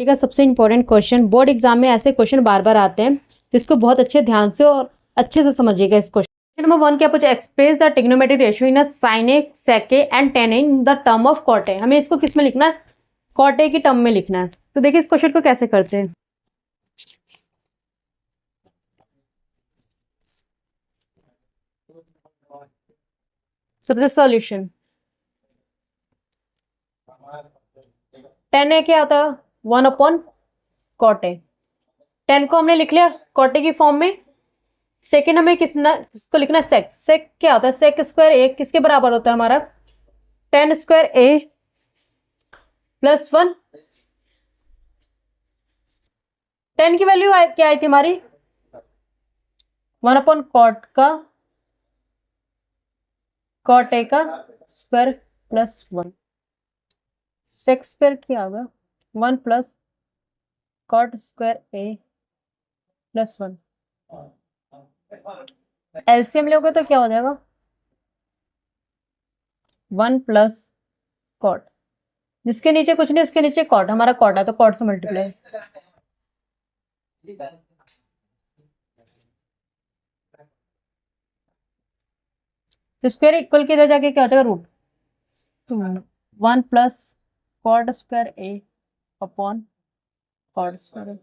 ठीक है, सबसे इंपॉर्टेंट क्वेश्चन, बोर्ड एग्जाम में ऐसे क्वेश्चन बार बार आते हैं, तो इसको बहुत अच्छे ध्यान से और अच्छे से समझिएगा इस क्वेश्चन। नंबर 1 क्या पूछा, express the trigonometric ratio in a sin a sec a and tan a in the term of cot a। हमें इसको किस में लिखना है, cot a की टर्म में लिखना है। तो देखिए इस क्वेश्चन को कैसे करते हैं। सबसे सॉल्यूशन, tan a क्या होता है, 1/cot a। tan को हमने लिख लिया cot a की फॉर्म में। सेकेंड हमें किसको लिखना है, सेक। सेक क्या होता है, सेक स्क्वायर ए किसके बराबर होता है हमारा, tan स्क्वायर ए प्लस 1। tan की वैल्यू क्या आई थी हमारी, 1/cot का cot a का स्क्वायर प्लस 1। सेक स्क्वायर क्या होगा, 1 प्लस cot स्क्वायर ए प्लस 1। एलसीएम लोगे तो क्या हो जाएगा, 1 प्लस cot, जिसके नीचे कुछ नहीं उसके नीचे cot, हमारा cot है तो cot से मल्टीप्लाई। तो स्क्वायर इक्वल की इधर जाके क्या हो जाएगा, रूट। तो 1 प्लस cot स्क्वायर ए अपॉन cot स्क्वायर ए,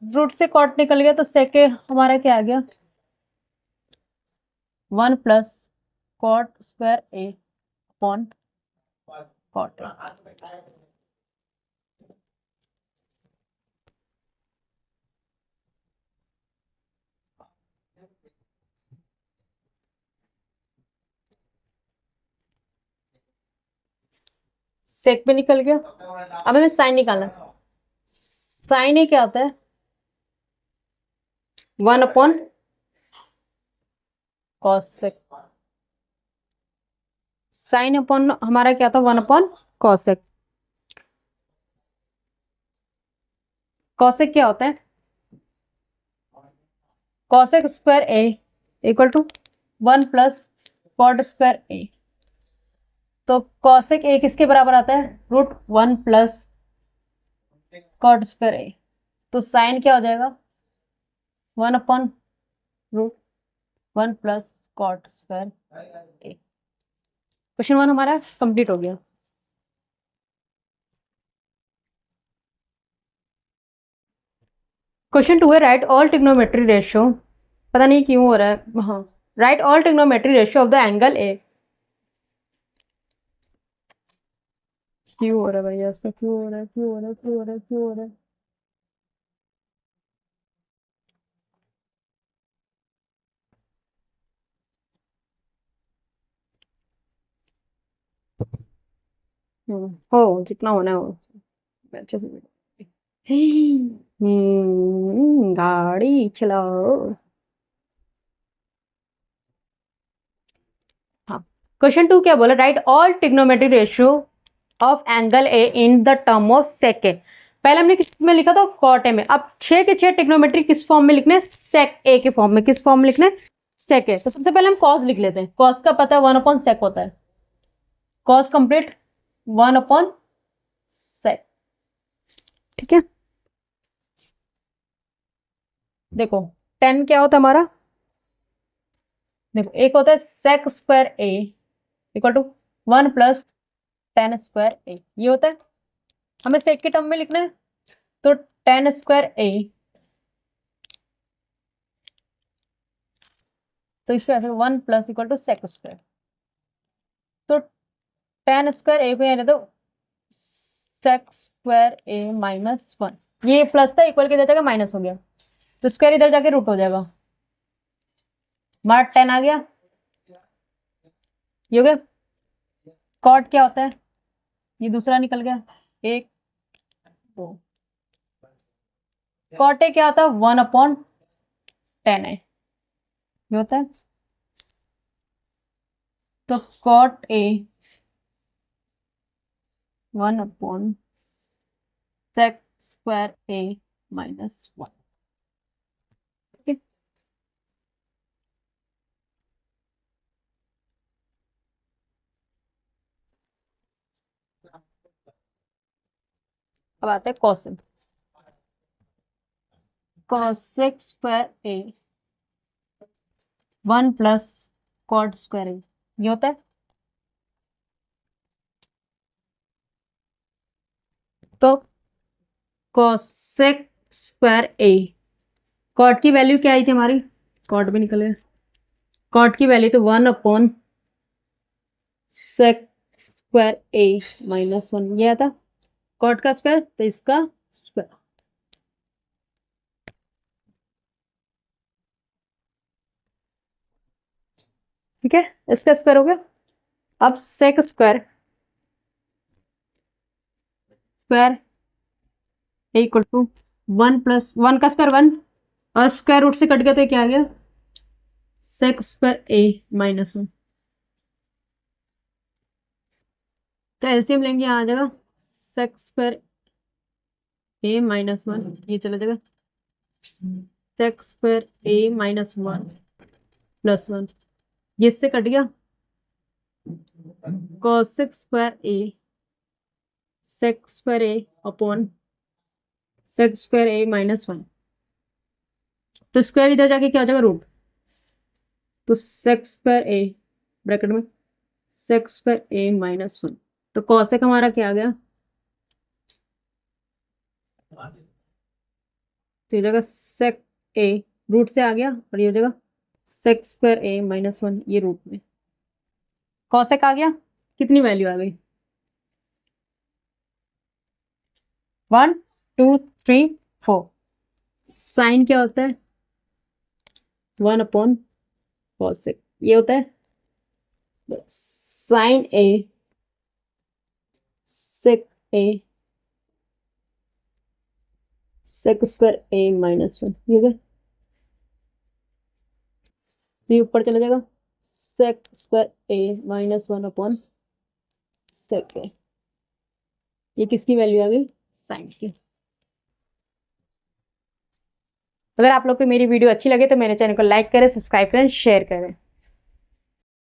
रूट से cot निकल गया तो सेक हमारा क्या आ गया, 1 प्लस cot स्क्वायर ए अपॉन cot ए। सेक पे निकल गया। अब हमें साइन निकालना, साइन ए क्या होता है, 1/cos। साइन अपॉन हमारा क्या था, 1/cosec। cosec क्या होता है, cosec square A equal to 1 plus cot square A. तो cosec ए किसके बराबर आता है, root 1 plus cot square A. तो साइन क्या हो जाएगा, 1/√1 plus cot square A. Question 1 हमारा कंप्लीट हो गया। क्वेश्चन 2 है, राइट ऑल ट्रिग्नोमेट्री रेशियो। पता नहीं क्यों हो रहा है, हाँ, right all trigonometry ratio of the angle A. क्यों हो रहा है भाई ऐसा, क्यों हो रहा है, क्यों हो रहा है, क्यों हो रहा है, क्यों हो रहा है। हो जितना होना हो अच्छे से। गाड़ी चलाओ। हाँ, क्वेश्चन 2 क्या बोला, write all trigonometric ratio of angle A in the term of sec A. पहले हमने किस में लिखा था, कॉट ए में। अब 6 के 6 ट्रिग्नोमेट्री किस फॉर्म में लिखने, सेक ए के फॉर्म में। किस फॉर्म में लिखने, सेक ए। तो सबसे पहले हम कॉस लिख लेते हैं, कॉस का पता है 1/sec होता है, कॉस कंप्लीट 1/sec। ठीक है, देखो tan क्या होता है हमारा, देखो एक होता है sec square A equal to 1 plus tan square A, ये होता है। हमें sec के टर्म में लिखना है, तो tan स्क्वायर ए, तो इसको ऐसे 1 plus equal to sec square. तो tan स्क्वायर ए को यहाँ दे दो sec स्क्वायर ए माइनस 1, ये प्लस था इक्वल के इधर जाकर माइनस हो गया, तो स्क्वायर इधर जाके रूट हो जाएगा, हमारा tan आ गया, ये हो गया। कॉट क्या होता है, ये दूसरा निकल गया, 1 2। कॉट ए क्या होता है, 1/tan है, ये होता है। तो cot A 1/sec square A minus 1। अब आता है cosec. Cosec square A 1 plus cot square A, ये होता है। तो कॉसेक स्क्वायर ए, कॉट की वैल्यू क्या आई थी हमारी, कॉट भी निकल गया, कॉट की वैल्यू तो 1 अपॉन सेक स्क्वायर ए -1, ये आता कॉट का स्क्वायर तो इसका स्क्वायर। ठीक है, इसका स्क्वायर हो गया। अब sec square square equal to 1 plus 1 का स्क्वायर 1 और स्क्वायर रूट से कट गया तो क्या आ गया, सेक स्क्वायर ए -1। तो एलसीएम लेंगे, यहाँ आ जाएगा सेक स्क्वायर ए -1, ये चला जाएगा सेक स्क्वायर ए -1 प्लस 1, ये इससे कट गया cosec square A sec square A upon sec square A -1, तो स्क्वायर इधर जाके क्या हो जाएगा, रूट। तो सेक स्क्वायर ए ब्रैकेट में सेक स्क्वायर ए -1, तो कॉसेक हमारा क्या आ गया, तो ये जगह सेक ए रूट से आ गया और ये जगह सेक स्क्वायर ए -1, ये रूट में कॉसेक आ गया। कितनी वैल्यू आ गई, 1 2 3 4। साइन क्या होता है, 1 अपॉन कॉसेक, ये होता है sign A sec A sec square A -1, ये होगा, तो ये ऊपर चला जाएगा sec square A -1 upon sec ए, ये किसकी वैल्यू आ गई, साइन की। अगर आप लोग को मेरी वीडियो अच्छी लगे तो मेरे चैनल को लाइक करें, सब्सक्राइब करें, शेयर करें।